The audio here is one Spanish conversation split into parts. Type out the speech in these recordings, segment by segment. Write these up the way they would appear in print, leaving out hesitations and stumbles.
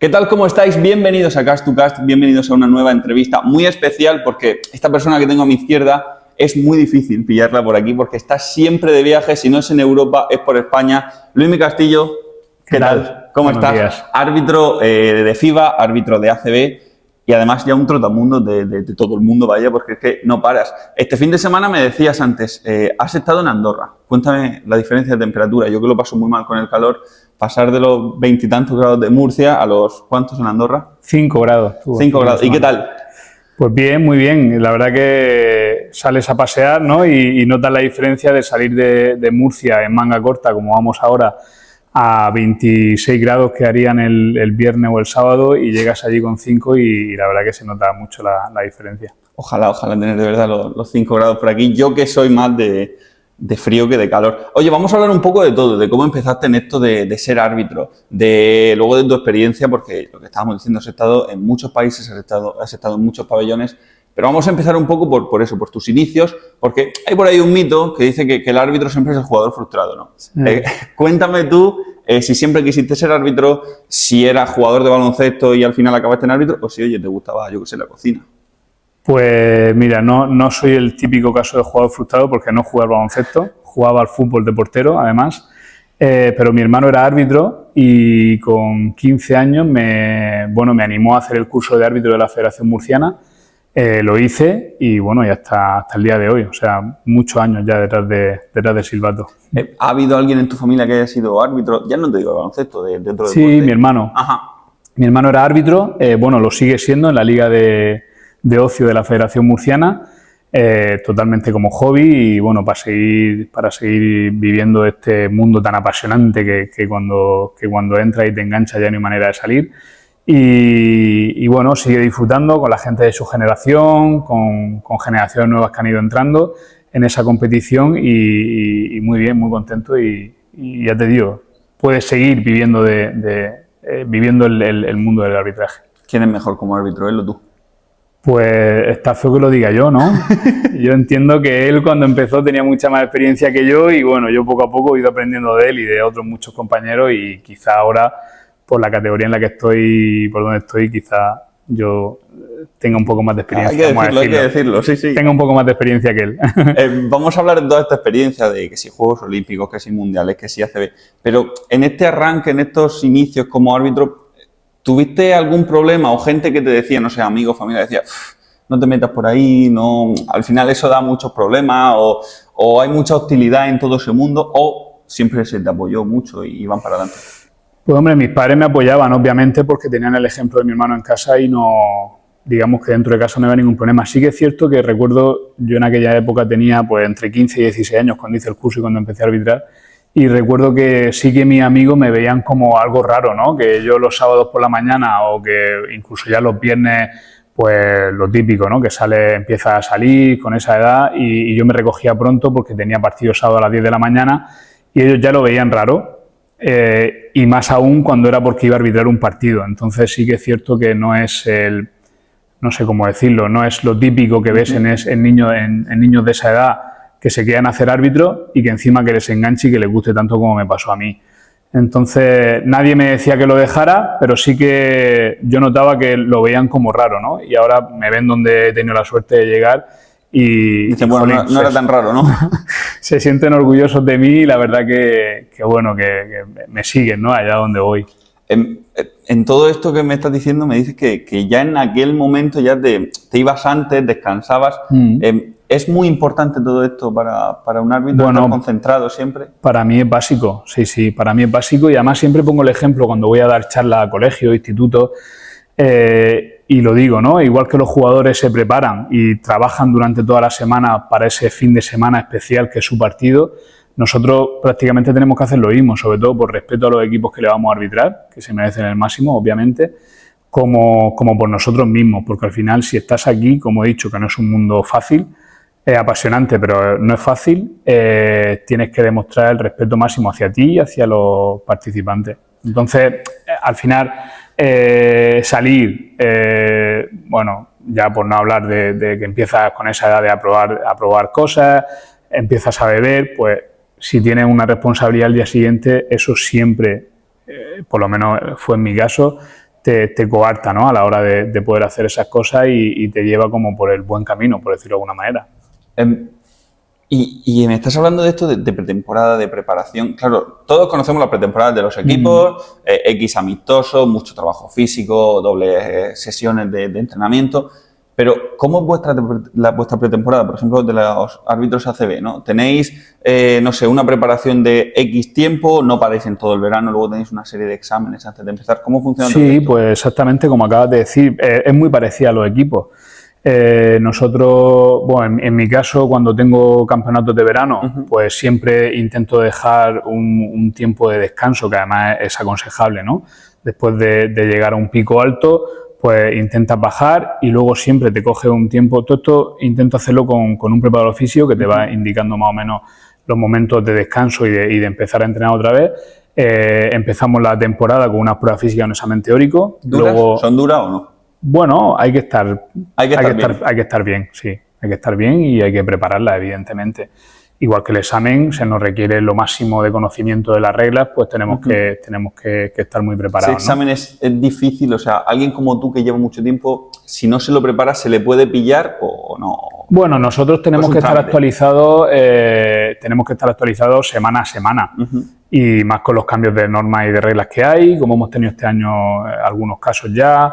¿Qué tal? ¿Cómo estáis? Bienvenidos a Cast to Cast, bienvenidos a una nueva entrevista muy especial porque esta persona que tengo a mi izquierda es muy difícil pillarla por aquí porque está siempre de viaje, si no es en Europa, es por España. Luismi Castillo, ¿qué tal? ¿Cómo Buenos estás? días. Árbitro de FIBA, árbitro de ACB y además ya un trotamundo de todo el mundo, vaya, porque es que no paras. Este fin de semana me decías antes, has estado en Andorra. Cuéntame la diferencia de temperatura. Yo que lo paso muy mal con el calor. Pasar de los 20 y tantos grados de Murcia a los ¿cuántos en Andorra? 5 grados. 5 grados. ¿Y qué tal? Pues bien, muy bien. La verdad que sales a pasear, ¿no? Y notas la diferencia de salir de Murcia en manga corta, como vamos ahora, a 26 grados que harían el viernes o el sábado y llegas allí con 5 y la verdad que se nota mucho la diferencia. Ojalá tener de verdad los 5 grados por aquí. Yo que soy más de frío que de calor. Oye, vamos a hablar un poco de todo, de cómo empezaste en esto de ser árbitro, luego de tu experiencia, porque lo que estábamos diciendo, has estado en muchos países, has estado en muchos pabellones, pero vamos a empezar un poco por eso, por tus inicios, porque hay por ahí un mito que dice que el árbitro siempre es el jugador frustrado, ¿no? Sí. Cuéntame tú si siempre quisiste ser árbitro, si eras jugador de baloncesto y al final acabaste en árbitro, o si, oye, te gustaba, yo que sé, la cocina. Pues mira, no soy el típico caso de jugador frustrado porque no jugaba al baloncesto, jugaba al fútbol de portero además, pero mi hermano era árbitro y con 15 años me animó a hacer el curso de árbitro de la Federación Murciana, lo hice y bueno, ya hasta el día de hoy, o sea, muchos años ya detrás del silbato. ¿Ha habido alguien en tu familia que haya sido árbitro? Ya no te digo de baloncesto, dentro del Sí, deporte. mi hermano. Ajá. Mi hermano era árbitro, lo sigue siendo en la Liga de Ocio de la Federación Murciana, totalmente como hobby y bueno, para seguir viviendo este mundo tan apasionante que cuando entras y te engancha ya no hay manera de salir y bueno, sigue disfrutando con la gente de su generación, con generaciones nuevas que han ido entrando en esa competición y muy bien, muy contento y ya te digo, puedes seguir viviendo viviendo el mundo del arbitraje. ¿Quién es mejor como árbitro, él o tú? Pues está feo que lo diga yo, ¿no? Yo entiendo que él cuando empezó tenía mucha más experiencia que yo y bueno, yo poco a poco he ido aprendiendo de él y de otros muchos compañeros y quizá ahora, por la categoría en la que estoy, por donde estoy, quizá yo tenga un poco más de experiencia. Hay que decirlo, sí. Tenga un poco más de experiencia que él. Vamos a hablar de toda esta experiencia de que si Juegos Olímpicos, que si Mundiales, que si ACB, pero en este arranque, en estos inicios como árbitro, ¿tuviste algún problema o gente que te decía, no sé, amigos, familia, decía, no te metas por ahí, no, al final eso da muchos problemas o hay mucha hostilidad en todo ese mundo o siempre se te apoyó mucho y van para adelante? Pues hombre, mis padres me apoyaban obviamente porque tenían el ejemplo de mi hermano en casa y no, digamos que dentro de casa no había ningún problema. Sí que es cierto que recuerdo, yo en aquella época tenía pues entre 15 y 16 años cuando hice el curso y cuando empecé a arbitrar. Y recuerdo que sí que mis amigos me veían como algo raro, ¿no? Que yo los sábados por la mañana o que incluso ya los viernes, pues lo típico, ¿no? Que empieza a salir con esa edad y yo me recogía pronto porque tenía partido sábado a las 10 de la mañana y ellos ya lo veían raro. Y más aún cuando era porque iba a arbitrar un partido. Entonces sí que es cierto que no es no sé cómo decirlo, no es lo típico que ves en niños de esa edad que se quieran hacer árbitro y que encima que les enganche y que les guste tanto como me pasó a mí. Entonces, nadie me decía que lo dejara, pero sí que yo notaba que lo veían como raro, ¿no? Y ahora me ven donde he tenido la suerte de llegar y... Dicen, bueno, jolín, no era tan raro, ¿no? Se sienten orgullosos de mí y la verdad que me siguen, ¿no? Allá donde voy. En todo esto que me estás diciendo me dices que ya en aquel momento ya te ibas antes, descansabas. ¿Es muy importante todo esto para un árbitro estar concentrado siempre? Para mí es básico, sí, para mí es básico y además siempre pongo el ejemplo cuando voy a dar charlas a colegios, institutos y lo digo, ¿no? Igual que los jugadores se preparan y trabajan durante toda la semana para ese fin de semana especial que es su partido, nosotros prácticamente tenemos que hacer lo mismo, sobre todo por respeto a los equipos que le vamos a arbitrar, que se merecen el máximo, obviamente, como por nosotros mismos, porque al final si estás aquí, como he dicho, que no es un mundo fácil, es apasionante, pero no es fácil, tienes que demostrar el respeto máximo hacia ti y hacia los participantes. Entonces, al final, salir, ya por no hablar de que empiezas con esa edad de aprobar cosas, empiezas a beber, pues si tienes una responsabilidad al día siguiente, eso siempre, por lo menos fue en mi caso, te coarta, ¿no? A la hora de poder hacer esas cosas y te lleva como por el buen camino, por decirlo de alguna manera. Y me estás hablando de esto de pretemporada, de preparación. Claro, todos conocemos las pretemporadas de los equipos, X amistosos, mucho trabajo físico, dobles sesiones de entrenamiento. Pero, ¿cómo es vuestra pretemporada? Por ejemplo, de los árbitros ACB, ¿no? ¿Tenéis, no sé, una preparación de X tiempo? ¿No paráis en todo el verano? Luego tenéis una serie de exámenes antes de empezar. ¿Cómo funciona todo esto? Sí, pues exactamente como acabas de decir. Es muy parecida a los equipos. Nosotros, bueno, en mi caso, cuando tengo campeonatos de verano, pues siempre intento dejar un tiempo de descanso, que además es aconsejable, ¿no? Después de llegar a un pico alto, pues intentas bajar y luego siempre te coge un tiempo. Todo esto intento hacerlo con un preparador físico que te va indicando más o menos los momentos de descanso y de empezar a entrenar otra vez. Empezamos la temporada con una prueba física y un examen teórico. Luego, ¿son duras o no? Bueno, hay que estar bien, sí. Hay que estar bien y hay que prepararla, evidentemente. Igual que el examen, se nos requiere lo máximo de conocimiento de las reglas, pues tenemos que estar muy preparados. Ese examen es difícil, o sea, alguien como tú que lleva mucho tiempo, si no se lo prepara, ¿se le puede pillar o no? Bueno, nosotros tenemos que estar actualizados, semana a semana. Y más con los cambios de normas y de reglas que hay, como hemos tenido este año algunos casos ya.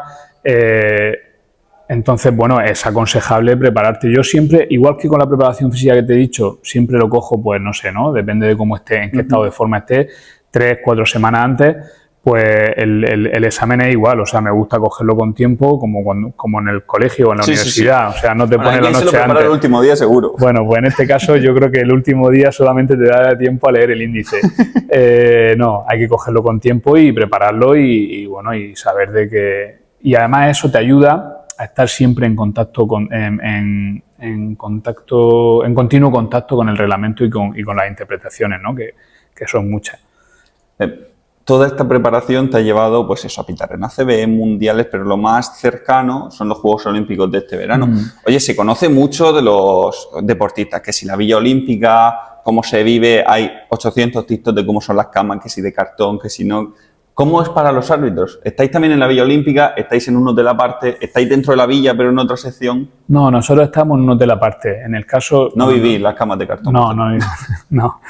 Entonces, bueno, es aconsejable prepararte. Yo siempre, igual que con la preparación física que te he dicho, siempre lo cojo, pues no sé, ¿no? Depende de cómo esté, en qué estado de forma esté, 3, 4 semanas antes, pues el examen es igual. O sea, me gusta cogerlo con tiempo, como en el colegio o en la universidad. Sí. O sea, no te pones la noche antes. Se lo prepara el último día seguro. Bueno, pues en este caso yo creo que el último día solamente te da tiempo a leer el índice. No, hay que cogerlo con tiempo y prepararlo y bueno, y saber de que... Y además eso te ayuda a estar siempre en contacto en continuo contacto con el reglamento y con las interpretaciones, ¿no? Que son muchas. Toda esta preparación te ha llevado, pues eso, a pitar en ACB, en mundiales, pero lo más cercano son los Juegos Olímpicos de este verano. Oye, se conoce mucho de los deportistas, que si la Villa Olímpica, cómo se vive, hay 800 TikToks de cómo son las camas, que si de cartón, que si no... ¿Cómo es para los árbitros? ¿Estáis también en la Villa Olímpica? ¿Estáis en un hotel aparte? ¿Estáis dentro de la villa pero en otra sección? No, nosotros estamos en un hotel aparte. En el caso... ¿No vivís las camas de cartón? No.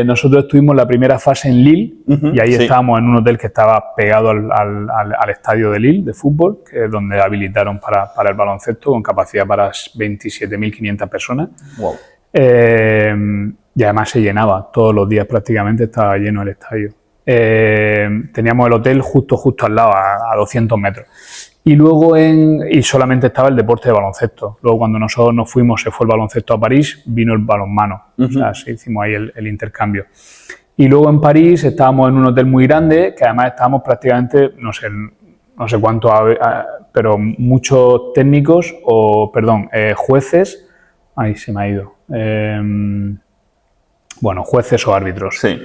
Nosotros estuvimos la primera fase en Lille y ahí estábamos en un hotel que estaba pegado al estadio de Lille de fútbol, que es donde habilitaron para el baloncesto con capacidad para 27.500 personas. Wow. Y además se llenaba. Todos los días prácticamente estaba lleno el estadio. Teníamos el hotel justo al lado, a 200 metros. Y luego y solamente estaba el deporte de baloncesto. Luego cuando nosotros nos fuimos, se fue el baloncesto a París, vino el balonmano. O sea, hicimos ahí el intercambio. Y luego en París estábamos en un hotel muy grande, que además estábamos prácticamente, no sé cuánto, pero muchos técnicos, jueces, ahí se me ha ido. Jueces o árbitros. Sí.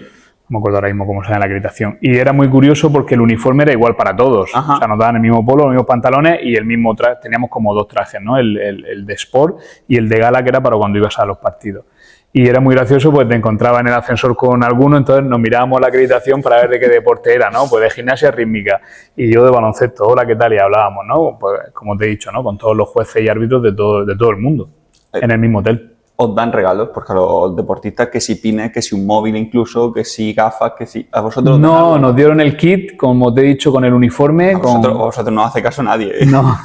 No me acuerdo ahora mismo cómo se llama la acreditación. Y era muy curioso porque el uniforme era igual para todos. O sea, nos daban el mismo polo, los mismos pantalones y el mismo traje. Teníamos como 2 trajes, ¿no? El de sport y el de gala, que era para cuando ibas a los partidos. Y era muy gracioso, pues te encontraba en el ascensor con alguno, entonces nos mirábamos la acreditación para ver de qué deporte era, ¿no? Pues de gimnasia rítmica y yo de baloncesto. Hola, ¿qué tal? Y hablábamos, ¿no? Pues como te he dicho, ¿no? Con todos los jueces y árbitros de todo el mundo, en el mismo hotel. Os dan regalos, porque a los deportistas, que si pines, que si un móvil incluso, que si gafas, que si... ¿A vosotros no, nos dieron el kit, como te he dicho, con el uniforme. A vosotros no hace caso nadie, ¿eh? No.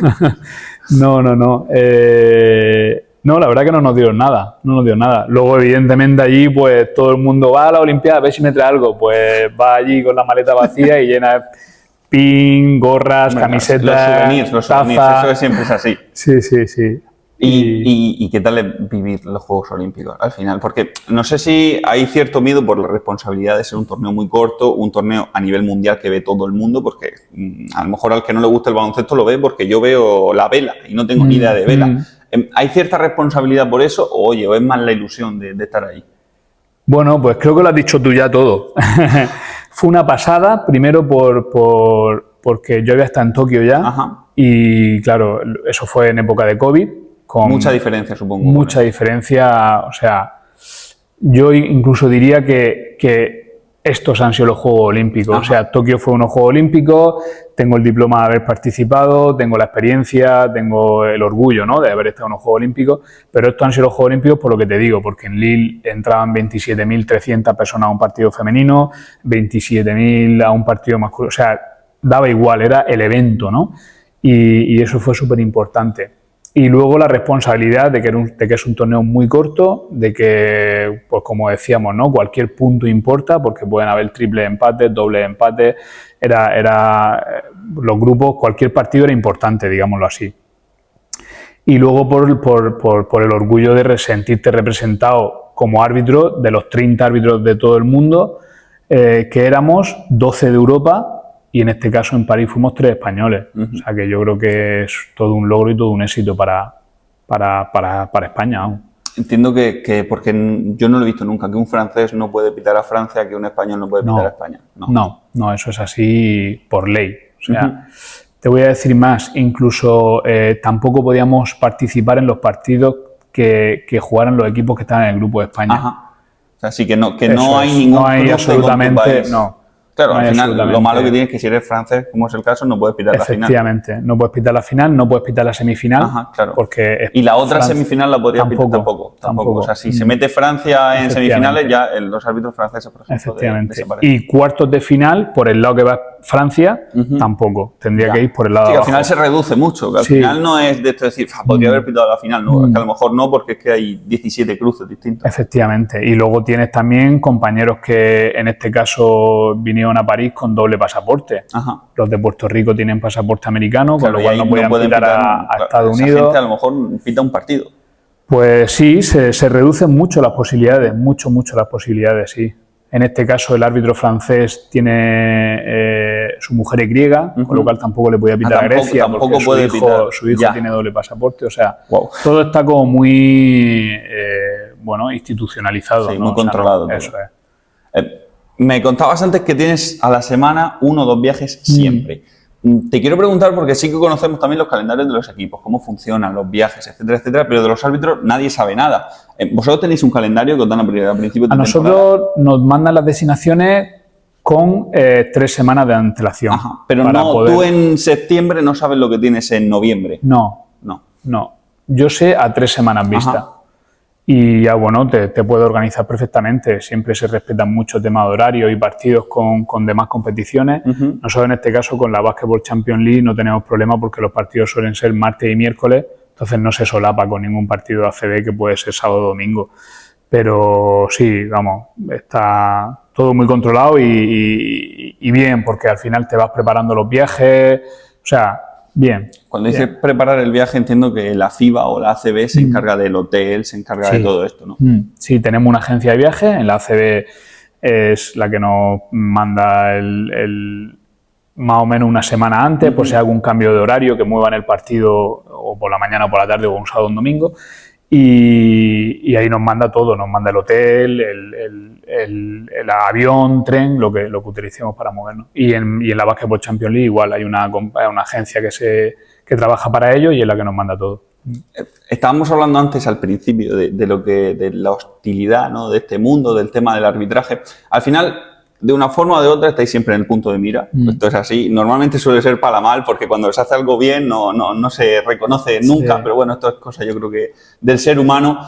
No, la verdad que no nos dieron nada. Luego, evidentemente, allí, pues todo el mundo va a la Olimpiada, a ver si me trae algo. Pues va allí con la maleta vacía y llena de pin, gorras, camisetas, los souvenirs, eso siempre es así. Sí. ¿Y qué tal es vivir los Juegos Olímpicos al final? Porque no sé si hay cierto miedo por la responsabilidad de ser un torneo muy corto, un torneo a nivel mundial que ve todo el mundo, porque a lo mejor al que no le gusta el baloncesto lo ve porque yo veo la vela y no tengo ni idea de vela. ¿Hay cierta responsabilidad por eso o, oye, o es más la ilusión de estar ahí? Bueno, pues creo que lo has dicho tú ya todo. Fue una pasada, primero porque yo había estado en Tokio ya y claro, eso fue en época de COVID. Con mucha diferencia, supongo. Mucha diferencia, o sea, yo incluso diría que estos han sido los Juegos Olímpicos. O sea, Tokio fue unos Juegos Olímpicos, tengo el diploma de haber participado, tengo la experiencia, tengo el orgullo, ¿no?, de haber estado en los Juegos Olímpicos, pero estos han sido los Juegos Olímpicos por lo que te digo, porque en Lille entraban 27.300 personas a un partido femenino, 27.000 a un partido masculino, o sea, daba igual, era el evento, ¿no? Y eso fue súper importante. Y luego la responsabilidad de que es un torneo muy corto, de que, pues como decíamos, ¿no?, cualquier punto importa, porque pueden haber triple empates, doble empates, los grupos, cualquier partido era importante, digámoslo así. Y luego por el orgullo de sentirte representado como árbitro de los 30 árbitros de todo el mundo, que éramos 12 de Europa, y en este caso en París fuimos 3 españoles. O sea que yo creo que es todo un logro y todo un éxito para España aún. Entiendo que porque yo no lo he visto nunca, que un francés no puede pitar a Francia, que un español no puede pitar a España. No, eso es así por ley. O sea, te voy a decir más, incluso tampoco podíamos participar en los partidos que jugaran los equipos que estaban en el grupo de España. Ajá. O sea, sí que no hay ningún no hay absolutamente, no. Claro, al final lo malo que tienes es que si eres francés, como es el caso, no puedes pitar la final. Efectivamente, no puedes pitar la final, no puedes pitar la semifinal. Ajá, claro. Porque y la otra semifinal la podrías pitar tampoco. O sea, si se mete Francia en semifinales, ya los árbitros franceses, por ejemplo, efectivamente. Y cuartos de final, por el lado que va Francia, tampoco. Tendría que ir por el lado de abajo. Al final se reduce mucho. Que al final no es de esto decir, podría haber pitado la final. No, es que a lo mejor no, porque es que hay 17 cruces distintos. Efectivamente. Y luego tienes también compañeros que en este caso vinieron a París con doble pasaporte. Ajá. Los de Puerto Rico tienen pasaporte americano, con lo cual no podían pitar a Estados Unidos. Esa gente a lo mejor pita un partido. Pues sí, se reducen mucho las posibilidades, mucho las posibilidades, sí. En este caso el árbitro francés tiene su mujer es griega, con lo cual tampoco le podía pitar a Grecia, porque su hijo tiene doble pasaporte. O sea, todo está como muy institucionalizado. Sí, ¿no? muy controlado. Eso es. Me contabas antes que tienes a la semana 1 o 2 viajes siempre. Te quiero preguntar, porque sí que conocemos también los calendarios de los equipos, cómo funcionan los viajes, etcétera, etcétera, pero de los árbitros nadie sabe nada. ¿Vosotros tenéis un calendario que os dan a principio de temporada? A nosotros nos mandan las designaciones con 3 semanas de antelación. Ajá, pero tú en septiembre no sabes lo que tienes en noviembre. No. Yo sé a 3 semanas vista. Ajá. Y ya, bueno, te puedo organizar perfectamente. Siempre se respetan mucho temas de horario y partidos con demás competiciones. Nosotros, en este caso, con la Basketball Champions League no tenemos problema porque los partidos suelen ser martes y miércoles, entonces no se solapa con ningún partido de ACB que puede ser sábado o domingo. Pero sí, vamos, está todo muy controlado y bien, porque al final te vas preparando los viajes, o sea, bien. Cuando dices preparar el viaje, entiendo que la FIBA o la ACB se encarga del hotel, se encarga de todo esto, ¿no? Sí, tenemos una agencia de viajes. En la ACB es la que nos manda más o menos una semana antes, por si hay algún cambio de horario, que muevan el partido o por la mañana o por la tarde o un sábado o un domingo. Y ahí nos manda todo, nos manda el hotel, el avión, tren, lo que utilicemos para movernos. Y en la Basketball Champions League igual hay una agencia que trabaja para ello y es la que nos manda todo. Estábamos hablando antes al principio de la hostilidad, ¿no?, de este mundo, del tema del arbitraje. Al final, de una forma o de otra, estáis siempre en el punto de mira. Esto es así. Normalmente suele ser para mal, porque cuando se hace algo bien no se reconoce nunca, pero bueno, esto es cosa, yo creo que del ser humano.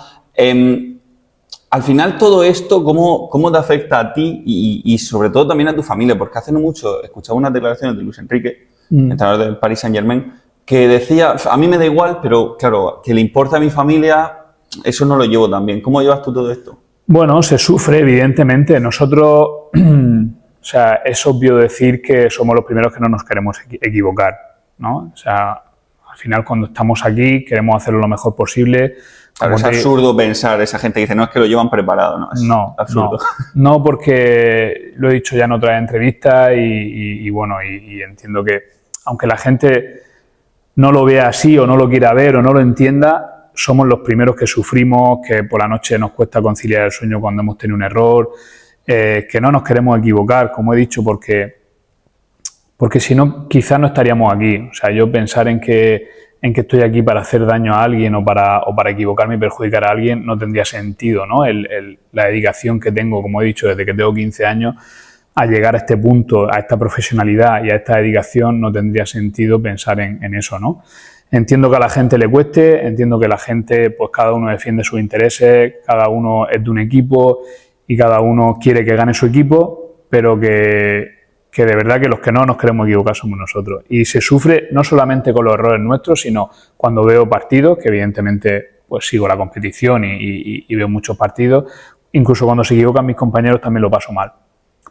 Al final, todo esto, ¿cómo te afecta a ti y sobre todo también a tu familia? Porque hace no mucho escuchaba unas declaraciones de Luis Enrique, entrenador del Paris Saint-Germain, que decía, a mí me da igual, pero claro, que le importa a mi familia, eso no lo llevo tan bien. ¿Cómo llevas tú todo esto? Bueno, se sufre, evidentemente. Nosotros, o sea, es obvio decir que somos los primeros que no nos queremos equivocar, ¿no? O sea, al final cuando estamos aquí queremos hacerlo lo mejor posible. Claro, es absurdo pensar, esa gente que dice, no, es que lo llevan preparado, ¿no? Es absurdo. No, porque lo he dicho ya en otras entrevistas y entiendo que aunque la gente no lo vea así o no lo quiera ver o no lo entienda, somos los primeros que sufrimos, que por la noche nos cuesta conciliar el sueño cuando hemos tenido un error, que no nos queremos equivocar, como he dicho, porque si no, quizás no estaríamos aquí. O sea, yo pensar en que estoy aquí para hacer daño a alguien o para equivocarme y perjudicar a alguien no tendría sentido, ¿no? La dedicación que tengo, como he dicho, desde que tengo 15 años, a llegar a este punto, a esta profesionalidad y a esta dedicación, no tendría sentido pensar en eso, ¿no? Entiendo que a la gente le cueste, entiendo que la gente, pues cada uno defiende sus intereses, cada uno es de un equipo y cada uno quiere que gane su equipo, pero que de verdad que los que no nos queremos equivocar somos nosotros. Y se sufre no solamente con los errores nuestros, sino cuando veo partidos, que evidentemente pues sigo la competición y veo muchos partidos, incluso cuando se equivocan mis compañeros también lo paso mal,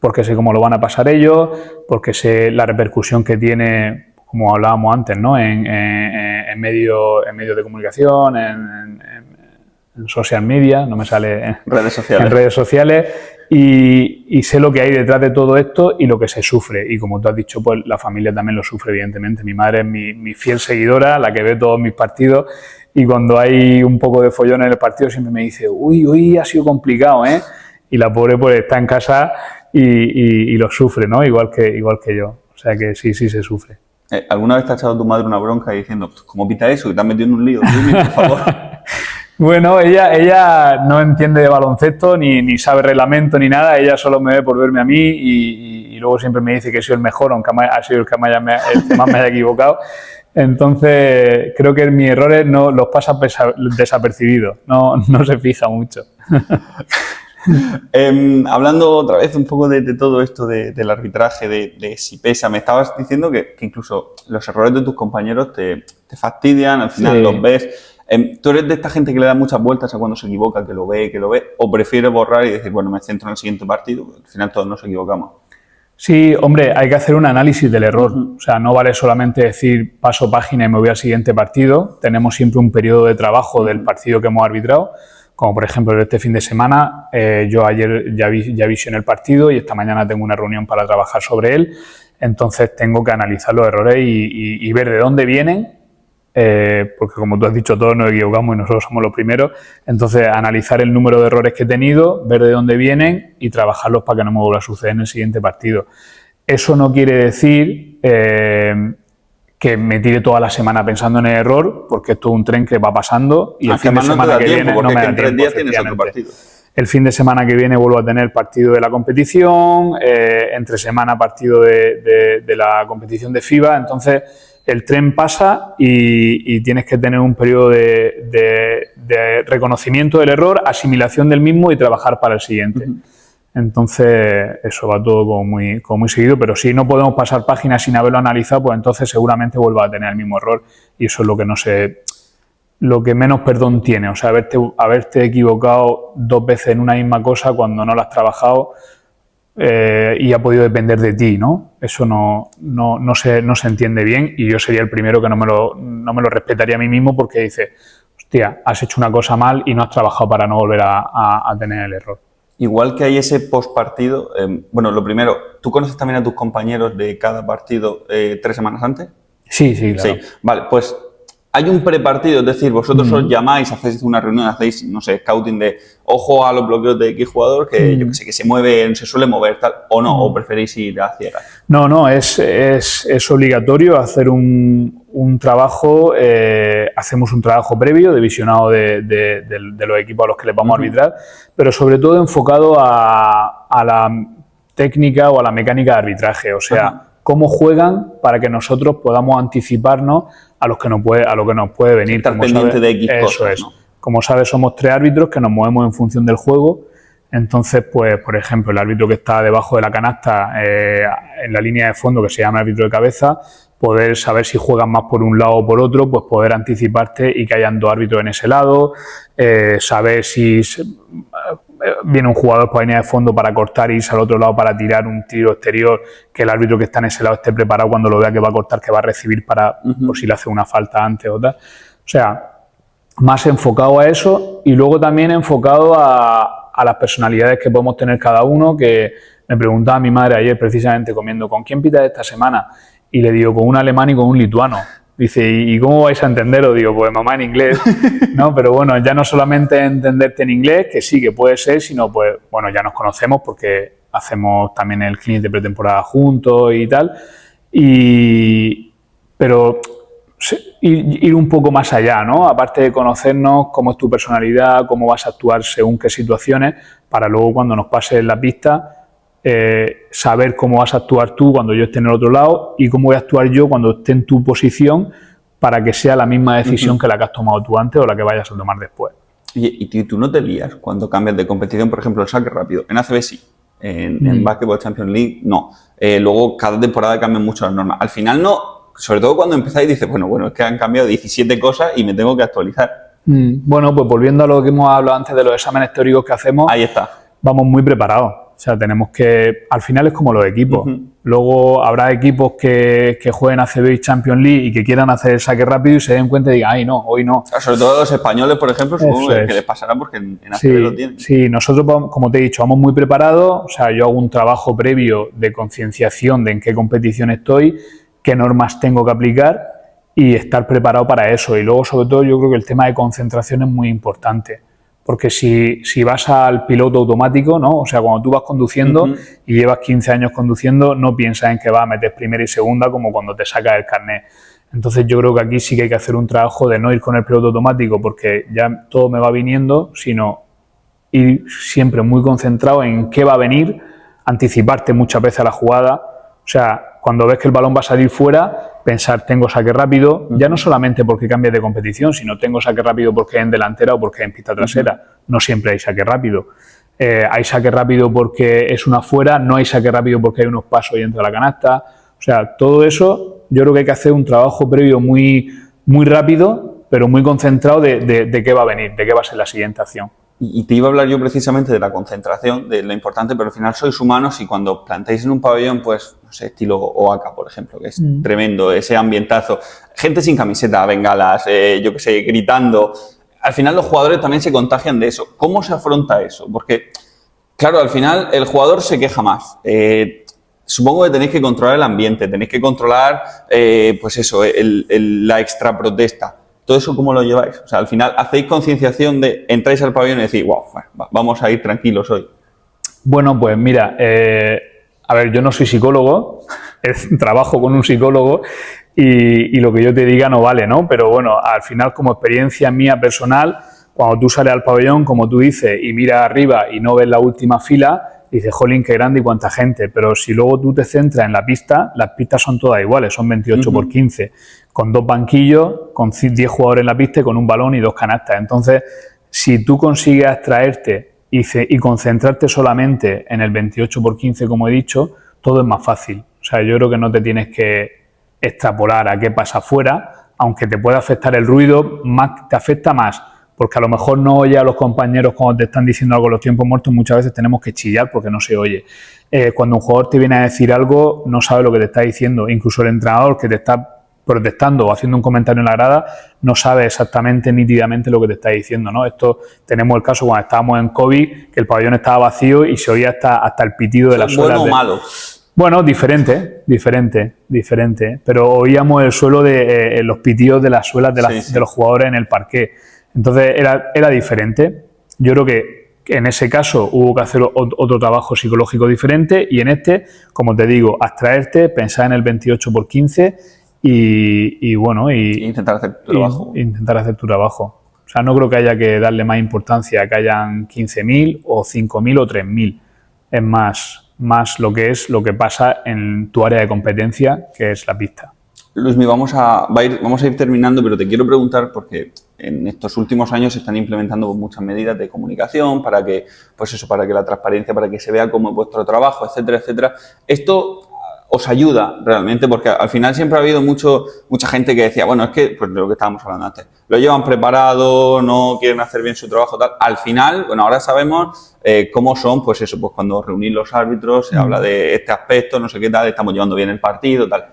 porque sé cómo lo van a pasar ellos, porque sé la repercusión que tiene, como hablábamos antes, ¿no? en medios de comunicación, en social media, no me sale en redes sociales y sé lo que hay detrás de todo esto y lo que se sufre. Y como tú has dicho, pues la familia también lo sufre, evidentemente. Mi madre es mi fiel seguidora, la que ve todos mis partidos, y cuando hay un poco de follón en el partido siempre me dice, uy, hoy ha sido complicado, ¿eh? Y la pobre pues está en casa y lo sufre, ¿no? Igual que yo. O sea que sí se sufre. ¿Alguna vez te ha echado tu madre una bronca diciendo, ¿cómo pita eso? Que te has metido en un lío, dime, por favor? Bueno, ella no entiende de baloncesto, ni sabe reglamento, ni nada. Ella solo me ve por verme a mí y luego siempre me dice que soy el mejor, aunque ha sido el que más me haya equivocado. Entonces, creo que mis errores no los pasa desapercibidos, no se fija mucho. Hablando otra vez un poco de todo esto del arbitraje, de si pesa, me estabas diciendo que incluso los errores de tus compañeros te fastidian, al final los ves. ¿Tú eres de esta gente que le da muchas vueltas a cuando se equivoca, que lo ve, o prefieres borrar y decir, bueno, me centro en el siguiente partido? Al final todos nos equivocamos. Sí, hombre, hay que hacer un análisis del error. O sea, no vale solamente decir paso página y me voy al siguiente partido. Tenemos siempre un periodo de trabajo del partido que hemos arbitrado. Como por ejemplo este fin de semana, yo ayer ya visioné el partido y esta mañana tengo una reunión para trabajar sobre él. Entonces tengo que analizar los errores y ver de dónde vienen, porque como tú has dicho, todos nos equivocamos y nosotros somos los primeros. Entonces analizar el número de errores que he tenido, ver de dónde vienen y trabajarlos para que no me vuelva a suceder en el siguiente partido. Eso no quiere decir que me tire toda la semana pensando en el error, porque esto es un tren que va pasando y el fin de semana que viene no me da tiempo. 3 días tienes otro partido. El fin de semana que viene vuelvo a tener partido de la competición, entre semana partido de la competición de FIBA. Entonces el tren pasa y tienes que tener un periodo de reconocimiento del error, asimilación del mismo y trabajar para el siguiente. Entonces eso va todo como muy seguido, pero si no podemos pasar páginas sin haberlo analizado, pues entonces seguramente vuelva a tener el mismo error y eso es lo que menos perdón tiene. O sea, haberte equivocado 2 veces en una misma cosa cuando no lo has trabajado y ha podido depender de ti, ¿no? Eso no se entiende bien y yo sería el primero que no me lo respetaría a mí mismo porque dice, hostia, has hecho una cosa mal y no has trabajado para no volver a tener el error. Igual que hay ese postpartido, bueno, lo primero, ¿tú conoces también a tus compañeros de cada partido 3 semanas antes? Sí, claro. Sí, vale, pues hay un prepartido, es decir, vosotros os llamáis, hacéis una reunión, hacéis, no sé, scouting de ojo a los bloqueos de X jugador que yo que sé, que se mueve, se suele mover, tal, o no, o preferís ir a ciegas. No, es obligatorio hacer un trabajo, hacemos un trabajo previo de visionado de los equipos a los que les vamos a arbitrar, pero sobre todo enfocado a la técnica o a la mecánica de arbitraje, o sea, cómo juegan para que nosotros podamos anticiparnos a lo que nos puede venir. Estar pendiente de X cosas, ¿no? Como sabes, somos 3 árbitros que nos movemos en función del juego. Entonces, pues, por ejemplo, el árbitro que está debajo de la canasta en la línea de fondo, que se llama árbitro de cabeza, poder saber si juegan más por un lado o por otro, pues poder anticiparte y que hayan 2 árbitros en ese lado, saber si viene un jugador por la línea de fondo para cortar y irse al otro lado para tirar un tiro exterior, que el árbitro que está en ese lado esté preparado cuando lo vea que va a cortar, que va a recibir por si le hace una falta antes o tal. O sea, más enfocado a eso y luego también enfocado a las personalidades que podemos tener cada uno, que me preguntaba mi madre ayer precisamente comiendo, ¿con quién pitas esta semana? Y le digo, con un alemán y con un lituano. Dice, ¿y cómo vais a entenderlo? Digo, pues mamá en inglés, ¿no? Pero bueno, ya no solamente entenderte en inglés, que sí, que puede ser, sino pues, bueno, ya nos conocemos porque hacemos también el clinic de pretemporada juntos y tal. Pero ir un poco más allá, ¿no? Aparte de conocernos cómo es tu personalidad, cómo vas a actuar según qué situaciones, para luego cuando nos pase en la pista saber cómo vas a actuar tú cuando yo esté en el otro lado y cómo voy a actuar yo cuando esté en tu posición para que sea la misma decisión que la que has tomado tú antes o la que vayas a tomar después. ¿Y tú no te lías cuando cambias de competición? Por ejemplo, el saque rápido. En ACB sí. En Basketball Champions League no. Luego cada temporada cambian mucho las normas. Al final no, sobre todo cuando empezáis dices, bueno, es que han cambiado 17 cosas y me tengo que actualizar. Bueno, pues volviendo a lo que hemos hablado antes de los exámenes teóricos que hacemos, ahí está. Vamos muy preparados. O sea, tenemos que... Al final es como los equipos. Luego habrá equipos que jueguen ACB y Champions League y que quieran hacer el saque rápido y se den cuenta y digan, ay, no, hoy no. Sobre todo a los españoles, por ejemplo, supongo que les pasará porque en ACB lo tienen. Sí, nosotros, como te he dicho, vamos muy preparados. O sea, yo hago un trabajo previo de concienciación de en qué competición estoy, qué normas tengo que aplicar y estar preparado para eso. Y luego, sobre todo, yo creo que el tema de concentración es muy importante. Porque si vas al piloto automático, ¿no? O sea, cuando tú vas conduciendo y llevas 15 años conduciendo, no piensas en que vas a meter primera y segunda como cuando te sacas el carnet. Entonces yo creo que aquí sí que hay que hacer un trabajo de no ir con el piloto automático porque ya todo me va viniendo, sino ir siempre muy concentrado en qué va a venir, anticiparte muchas veces a la jugada. O sea, cuando ves que el balón va a salir fuera, pensar, tengo saque rápido, ya no solamente porque cambies de competición, sino tengo saque rápido porque es en delantera o porque es en pista trasera. No siempre hay saque rápido. Hay saque rápido porque es una fuera, no hay saque rápido porque hay unos pasos y entra la canasta. O sea, todo eso yo creo que hay que hacer un trabajo previo muy, muy rápido, pero muy concentrado de qué va a venir, de qué va a ser la siguiente acción. Y te iba a hablar yo precisamente de la concentración, de lo importante, pero al final sois humanos y cuando plantáis en un pabellón, pues, no sé, estilo OACA, por ejemplo, que es tremendo, ese ambientazo, gente sin camiseta, bengalas, yo qué sé, gritando, al final los jugadores también se contagian de eso. ¿Cómo se afronta eso? Porque, claro, al final el jugador se queja más. Supongo que tenéis que controlar el ambiente, tenéis que controlar, pues eso, la extra protesta. ¿Todo eso cómo lo lleváis? O sea, al final, ¿hacéis concienciación de entráis al pabellón y decís, wow, vamos a ir tranquilos hoy? Bueno, pues mira, a ver, yo no soy psicólogo, trabajo con un psicólogo y lo que yo te diga no vale, ¿no? Pero bueno, al final, como experiencia mía personal, cuando tú sales al pabellón, como tú dices, y miras arriba y no ves la última fila, dices, jolín, qué grande y cuánta gente. Pero si luego tú te centras en la pista, las pistas son todas iguales, son 28 por 15, con 2 banquillos, con 10 jugadores en la pista y con un balón y 2 canastas. Entonces, si tú consigues abstraerte y concentrarte solamente en el 28 por 15, como he dicho, todo es más fácil. O sea, yo creo que no te tienes que extrapolar a qué pasa afuera, aunque te pueda afectar el ruido, más, te afecta más. Porque a lo mejor no oyes a los compañeros cuando te están diciendo algo en los tiempos muertos, muchas veces tenemos que chillar porque no se oye. Cuando un jugador te viene a decir algo, no sabe lo que te está diciendo. Incluso el entrenador que te está protestando o haciendo un comentario en la grada, no sabe exactamente, nítidamente lo que te está diciendo, ¿no? Esto tenemos el caso cuando estábamos en COVID, que el pabellón estaba vacío y se oía hasta el pitido de las suelas. ¿Bueno o malo? Bueno, diferente, pero oíamos el suelo de los pitidos de las suelas de los jugadores en el parqué. Entonces era diferente. Yo creo que en ese caso hubo que hacer otro trabajo psicológico diferente y en este, como te digo, abstraerte, pensar en el 28 por 15 y bueno, intentar hacer tu trabajo. Intentar hacer tu trabajo. O sea, no creo que haya que darle más importancia a que hayan 15.000 o 5.000 o 3.000. Es más lo que pasa en tu área de competencia, que es la pista. Luismi, vamos a ir terminando, pero te quiero preguntar porque en estos últimos años se están implementando muchas medidas de comunicación para que, pues eso, para que la transparencia, para que se vea cómo es vuestro trabajo, etcétera, etcétera. Esto os ayuda realmente porque al final siempre ha habido mucha gente que decía, bueno, es que, pues de lo que estábamos hablando antes, lo llevan preparado, no quieren hacer bien su trabajo, tal. Al final, bueno, ahora sabemos cómo son, pues eso, pues cuando reunís los árbitros, se habla de este aspecto, no sé qué tal, estamos llevando bien el partido, tal.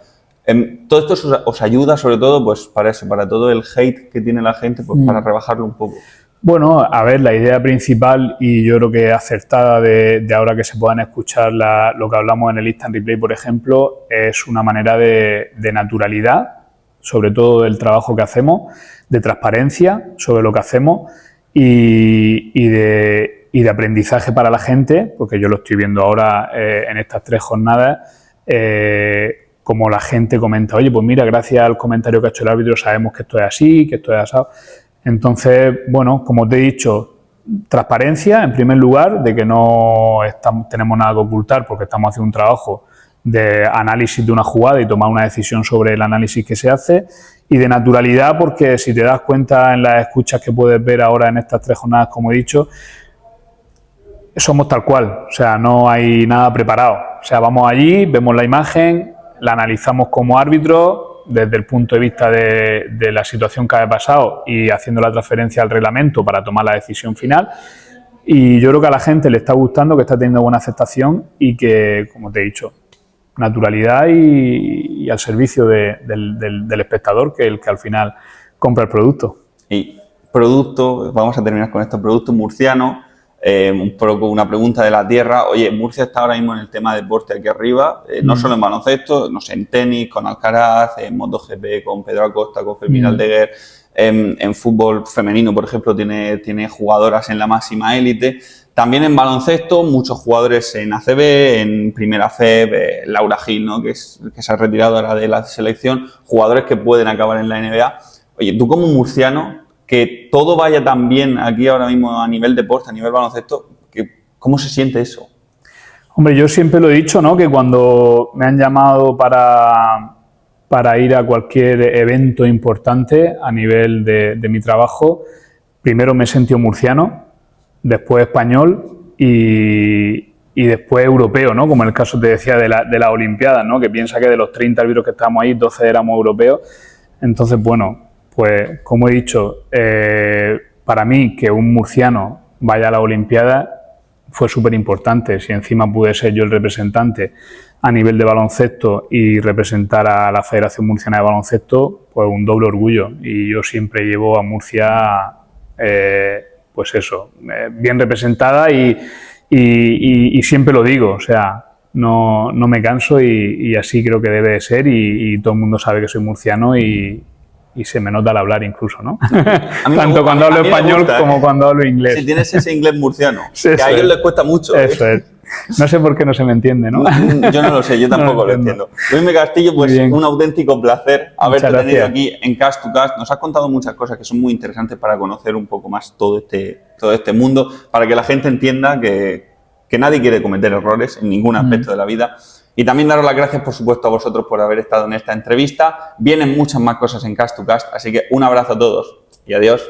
Todo esto os ayuda sobre todo pues para eso, para todo el hate que tiene la gente, pues para rebajarlo un poco. Bueno, a ver, la idea principal y yo creo que acertada de ahora que se puedan escuchar lo que hablamos en el Instant Replay, por ejemplo, es una manera de naturalidad, sobre todo del trabajo que hacemos, de transparencia sobre lo que hacemos y de aprendizaje para la gente, porque yo lo estoy viendo ahora en estas 3 jornadas, como la gente comenta, oye, pues mira, gracias al comentario que ha hecho el árbitro sabemos que esto es así, que esto es así. Entonces, bueno, como te he dicho, transparencia, en primer lugar, de que no tenemos nada que ocultar porque estamos haciendo un trabajo de análisis de una jugada y tomar una decisión sobre el análisis que se hace, y de naturalidad porque si te das cuenta en las escuchas que puedes ver ahora en estas 3 jornadas, como he dicho, somos tal cual, o sea, no hay nada preparado. O sea, vamos allí, vemos la imagen, la analizamos como árbitro desde el punto de vista de la situación que ha pasado y haciendo la transferencia al reglamento para tomar la decisión final. Y yo creo que a la gente le está gustando, que está teniendo buena aceptación y que, como te he dicho, naturalidad y al servicio del espectador, que es el que al final compra el producto. Y producto, vamos a terminar con esto, producto murciano, un poco una pregunta de la tierra. Oye, Murcia está ahora mismo en el tema de deporte aquí arriba, no solo en baloncesto, no sé, en tenis, con Alcaraz, en MotoGP, con Pedro Acosta, con Fermín Aldeguer, en fútbol femenino, por ejemplo, tiene jugadoras en la máxima élite. También en baloncesto, muchos jugadores en ACB, en Primera ACB, Laura Gil, ¿no? que se ha retirado ahora de la selección, jugadores que pueden acabar en la NBA. Oye, tú como murciano, que todo vaya tan bien aquí ahora mismo a nivel deporte, a nivel baloncesto, ¿cómo se siente eso? Hombre, yo siempre lo he dicho, ¿no? Que cuando me han llamado para ir a cualquier evento importante a nivel de mi trabajo, primero me he sentido murciano, después español y después europeo, ¿no? Como en el caso, te decía, de las Olimpiadas, ¿no? Que piensa que de los 30 árbitros que estábamos ahí, 12 éramos europeos. Entonces, bueno, pues como he dicho, para mí que un murciano vaya a la Olimpiada fue súper importante. Si encima pude ser yo el representante a nivel de baloncesto y representar a la Federación Murciana de Baloncesto, pues un doble orgullo. Y yo siempre llevo a Murcia, pues eso, bien representada y siempre lo digo, o sea, no me canso y así creo que debe de ser y todo el mundo sabe que soy murciano y se me nota al hablar incluso, ¿no? Tanto cuando hablo español como cuando hablo inglés. Si tienes ese inglés murciano, sí, que a ellos les cuesta mucho. Eso es. No sé por qué no se me entiende, ¿no? Yo no lo sé, yo tampoco lo entiendo. Luis Castillo, pues un auténtico placer haberte tenido aquí en Cast to Cast. Nos has contado muchas cosas que son muy interesantes para conocer un poco más todo este mundo, para que la gente entienda que nadie quiere cometer errores en ningún aspecto de la vida. Y también daros las gracias, por supuesto, a vosotros por haber estado en esta entrevista. Vienen muchas más cosas en Cast to Cast, así que un abrazo a todos y adiós.